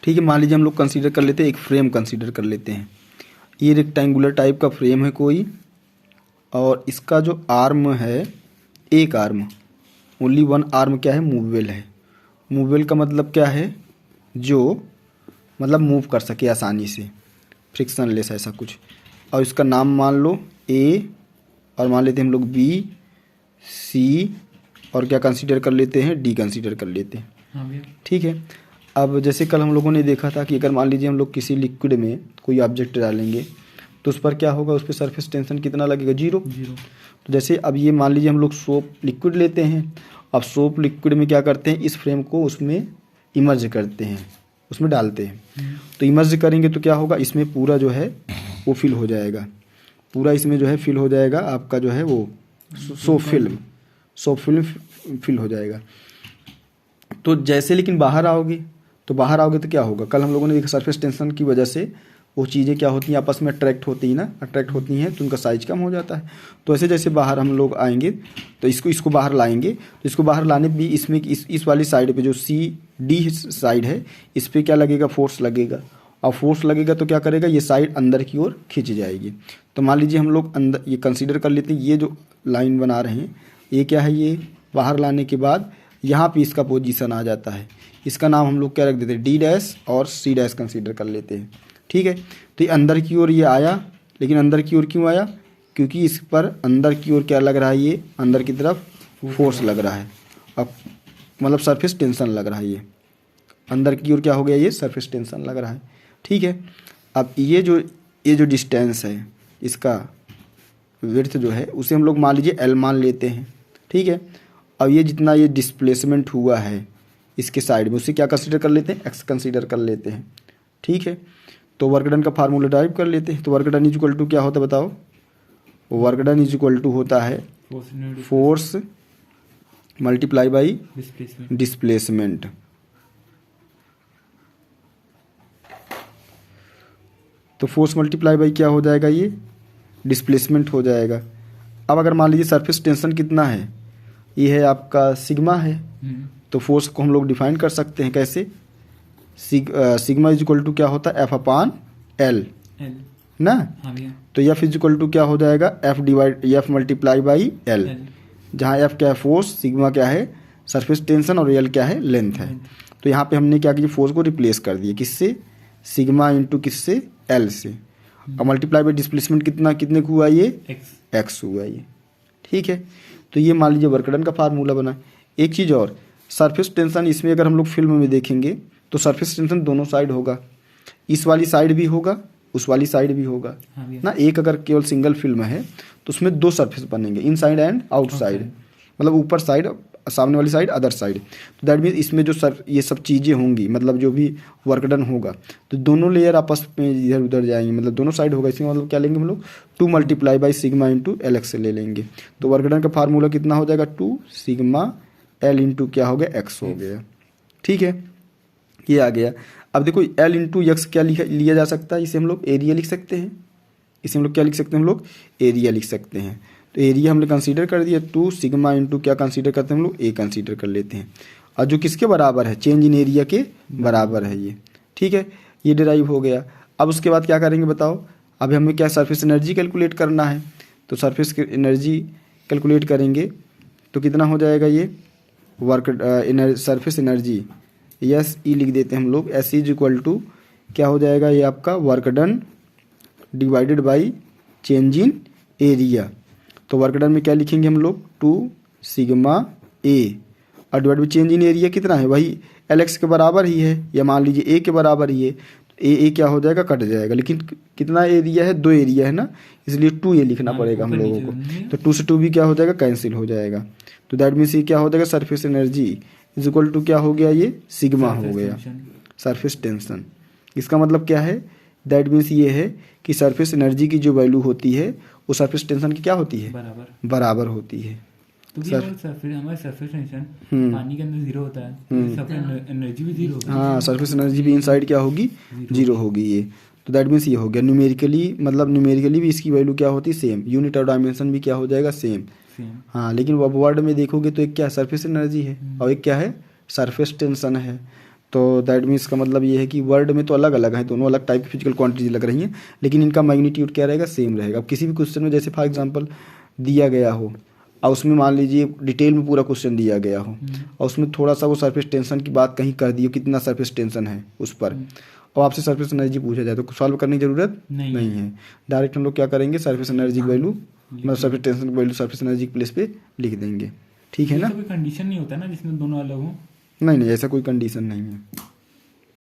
ठीक है, मान लीजिए हम लोग कंसीडर कर लेते हैं, एक फ्रेम कंसीडर कर लेते हैं। ये रेक्टेंगुलर टाइप का फ्रेम है कोई, और इसका जो आर्म है, एक आर्म, ओनली वन आर्म क्या है, मूवेबल है। मूवेबल का मतलब क्या है, जो मतलब मूव कर सके आसानी से, फ्रिक्शनलेस ऐसा कुछ। और इसका नाम मान लो ए, और मान लेते हैं हम लोग बी, सी, और क्या कंसीडर कर लेते हैं, डी कंसीडर कर लेते हैं। हाँ भैया। ठीक है, अब जैसे कल हम लोगों ने देखा था कि अगर मान लीजिए हम लोग किसी लिक्विड में कोई ऑब्जेक्ट डालेंगे तो उस पर क्या होगा, उस पर सरफेस टेंशन कितना लगेगा, जीरो। तो जैसे अब ये मान लीजिए हम लोग सोप लिक्विड लेते हैं। अब सोप लिक्विड में क्या करते हैं, इस फ्रेम को उसमें इमर्ज करते हैं, उसमें डालते हैं। तो इमर्ज करेंगे तो क्या होगा, इसमें पूरा जो है वो फिल हो जाएगा, पूरा इसमें जो है फिल हो जाएगा आपका जो है वो सोप फिल्म फिल हो जाएगा। तो जैसे लेकिन बाहर आओगे तो क्या होगा, कल हम लोगों ने देखा सरफेस टेंशन की वजह से वो चीज़ें क्या होती हैं, आपस में अट्रैक्ट होती हैं तो उनका साइज कम हो जाता है। तो ऐसे जैसे बाहर हम लोग आएंगे तो इसको बाहर लाएंगे, तो इसको बाहर लाने भी इसमें इस वाली साइड पे जो सी डी साइड है, इस पर क्या लगेगा, फोर्स लगेगा। और फोर्स लगेगा तो क्या करेगा, ये साइड अंदर की ओर खींच जाएगी। तो मान लीजिए हम लोग अंदर ये कंसीडर कर लेते हैं, ये जो लाइन बना रहे हैं ये क्या है, ये बाहर लाने के बाद यहाँ पे इसका पोजीशन आ जाता है। इसका नाम हम लोग क्या रख देते हैं, डी डैश और सी डैश कंसीडर कर लेते हैं। ठीक है, तो ये अंदर की ओर ये आया, लेकिन अंदर की ओर क्यों आया, क्योंकि इस पर अंदर की ओर क्या लग रहा है, ये अंदर की तरफ फोर्स लग रहा है। अब मतलब सरफेस टेंशन लग रहा है, ये अंदर की ओर क्या हो गया, ये सरफेस टेंशन लग रहा है। ठीक है, अब ये जो डिस्टेंस है, इसका विड्थ जो है उसे हम लोग मान लीजिए एल मान लेते हैं। ठीक है, अब ये जितना ये डिस्प्लेसमेंट हुआ है इसके साइड में, उसे क्या कंसीडर कर लेते हैं, एक्स कंसीडर कर लेते हैं। ठीक है, तो वर्क डन का फार्मूला टाइप कर लेते हैं। तो work done is equal to क्या होता है बताओ, work done is equal to होता है फोर्स मल्टीप्लाई बाई डिस्प्लेसमेंट। तो फोर्स मल्टीप्लाई बाई क्या हो जाएगा, ये डिस्प्लेसमेंट हो जाएगा। अब अगर मान लीजिए सरफेस टेंशन कितना है, ये है आपका सिग्मा है, तो फोर्स को हम लोग डिफाइन कर सकते हैं कैसे, सिग्मा इज इक्वल टू क्या होता है, एफ अपान एल ना। हाँ भैया। तो एफ इज इक्वल टू क्या हो जाएगा, एफ मल्टीप्लाई बाई एल, जहाँ एफ क्या है फोर्स, सिग्मा क्या है सरफेस टेंशन, और एल क्या है लेंथ है। तो यहाँ पे हमने क्या किया, फोर्स को रिप्लेस कर दिया किससे, सिग्मा इंटू किससे, एल से। और मल्टीप्लाई बाई डिस्प्लेसमेंट कितने को हुआ, ये एक्स हुआ ये। ठीक है, तो ये मान लीजिए वर्क डन का फार्मूला बना। एक चीज़ और, सरफेस टेंशन इसमें अगर हम लोग फिल्म में देखेंगे तो सरफेस टेंशन दोनों साइड होगा, इस वाली साइड भी होगा, उस वाली साइड भी होगा। हाँ ना, एक अगर केवल सिंगल फिल्म है तो उसमें दो सरफेस बनेंगे, इन साइड एंड आउटसाइड, मतलब ऊपर साइड, सामने वाली साइड, अदर साइड। तो दैट मीन्स इसमें जो ये सब चीज़ें होंगी, मतलब जो भी वर्क डन होगा तो दोनों लेयर आपस में इधर उधर जाएंगे, मतलब दोनों साइड होगा। इसमें मतलब क्या लेंगे हम लोग, 2 multiply by sigma into L x से ले लेंगे। तो वर्क डन का फार्मूला कितना हो जाएगा, 2 सिग्मा एल इंटू क्या हो गया, एक्स हो गया। ठीक है, ये आ गया। अब देखो एल इंटू एक्स क्या लिया जा सकता है, इसे हम लोग एरिया लिख सकते हैं। इसे हम लोग क्या लिख सकते हैं, हम लोग एरिया लिख सकते हैं। तो एरिया हमने कंसीडर कर दिया, 2 सिग्मा इंटू क्या कंसीडर करते हैं हम लोग, ए कंसीडर कर लेते हैं। और जो किसके बराबर है, चेंज इन एरिया के बराबर है ये। ठीक है, ये डिराइव हो गया। अब उसके बाद क्या करेंगे बताओ, अब हमें क्या सरफेस एनर्जी कैलकुलेट करना है। तो सरफेस एनर्जी कैलकुलेट करेंगे तो कितना हो जाएगा, ये वर्क सरफेस एनर्जी यस ई लिख देते हैं हम लोग, एस इज इक्वल टू क्या हो जाएगा, ये आपका work done divided by change in area. तो वर्क डन में क्या लिखेंगे हम लोग, 2 सिग्मा ए, और divide by change in area कितना है, वही एल एक्स के बराबर ही है, या मान लीजिए ए के बराबर ही है। तो ए क्या हो जाएगा, कट जाएगा, लेकिन कितना एरिया है, 2 एरिया है ना, इसलिए 2 ए लिखना पड़ेगा हम लोगों को। तो 2 से 2 भी क्या हो जाएगा, कैंसिल हो जाएगा। तो दैट मीन्स ये क्या हो जाएगा, surface energy is equal to क्या हो गया, ये सिग्मा हो गया, सरफेस टेंशन। इसका मतलब क्या है, दैट मीन्स ये है कि सरफेस एनर्जी की जो वैल्यू होती है वो सरफेस टेंशन की क्या होती है, बराबर होती है। तो हमारा सरफेस टेंशन पानी के अंदर 0 होता है, तो सरफेस एनर्जी भी 0 होगी। हाँ, सरफेस एनर्जी भी इनसाइड क्या होगी, 0 होगी ये। तो दैट मीन्स ये हो गया न्यूमेरिकली, मतलब न्यूमेरिकली भी इसकी वैल्यू क्या होती है, सेम। यूनिट और डायमेंशन भी क्या हो जाएगा, सेम। हाँ, लेकिन अब वर्ड में देखोगे तो एक क्या है, सरफेस एनर्जी है, और एक क्या है, सरफेस टेंशन है। तो दैट मीन्स का मतलब ये है कि वर्ड में तो अलग अलग है, दोनों अलग टाइप की फिजिकल क्वांटिटीज लग रही हैं, लेकिन इनका मैग्नीट्यूड क्या रहेगा, सेम रहेगा। अब किसी भी क्वेश्चन में जैसे फॉर एग्जांपल दिया गया हो और उसमें मान लीजिए डिटेल में पूरा क्वेश्चन दिया गया हो और उसमें थोड़ा सा वो सरफेस टेंशन की बात कहीं कर दी हो, कितना सरफेस टेंशन है उस पर, और आपसे सरफेस एनर्जी पूछा जाए तो सॉल्व करने की ज़रूरत नहीं है। डायरेक्ट हम लोग क्या करेंगे, सरफेस एनर्जी की वैल्यू मतलब सरफेस टेंशन की वैल्यू सरफेस एनर्जी के प्लेस पे लिख देंगे। ठीक है ना? कोई कंडीशन नहीं होता ना जिसमें दोनों अलग हो? नहीं, ऐसा कोई कंडीशन नहीं है।